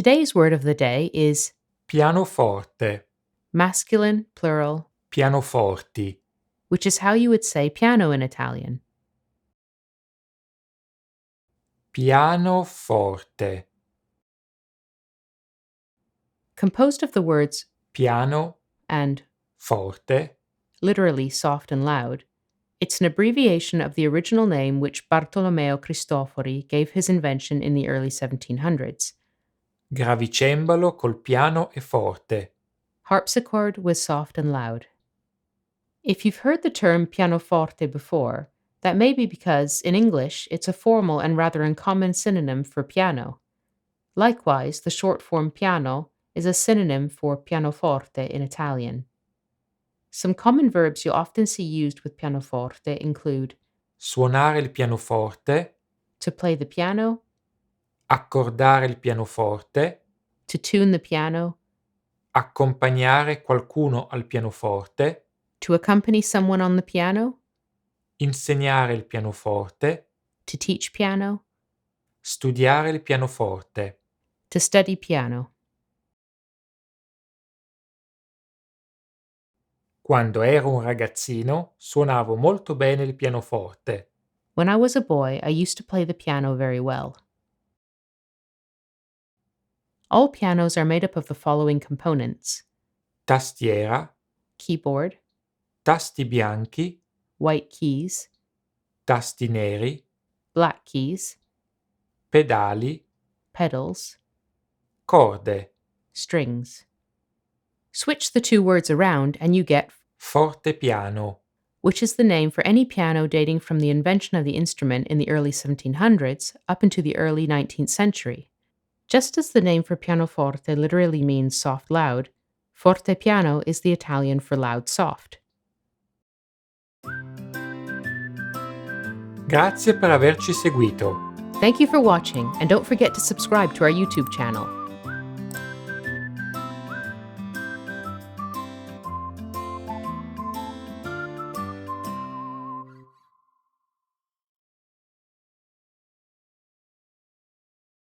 Today's word of the day is Pianoforte, masculine plural, pianoforti, which is how you would say piano in Italian. pianoforte, Composed of the words piano, and forte, literally soft and loud, it's an abbreviation of the original name which Bartolomeo Cristofori gave his invention in the early 1700s. gravicembalo col piano e forte. Harpsichord was soft and loud. If you've heard the term pianoforte before, that may be because, in English, it's a formal and rather uncommon synonym for piano. Likewise, the short form piano is a synonym for pianoforte in Italian. Some common verbs you often see used with pianoforte include Suonare il pianoforte, to play the piano, accordare il pianoforte, to tune the piano, accompagnare qualcuno al pianoforte, to accompany someone on the piano, insegnare il pianoforte, to teach piano, studiare il pianoforte. to study piano. Quando ero un ragazzino suonavo molto bene il pianoforte. When I was a boy, I used to play the piano very well. All pianos are made up of the following components: Tastiera, keyboard, tasti bianchi, white keys, tasti neri, black keys, pedali, pedals, corde, strings. Switch the two words around and you get fortepiano, which is the name for any piano dating from the invention of the instrument in the early 1700s up into the early 19th century. Just as the name for pianoforte literally means soft loud, fortepiano is the Italian for loud soft. Grazie per averci seguito. Thank you for watching, and don't forget to subscribe to our YouTube channel.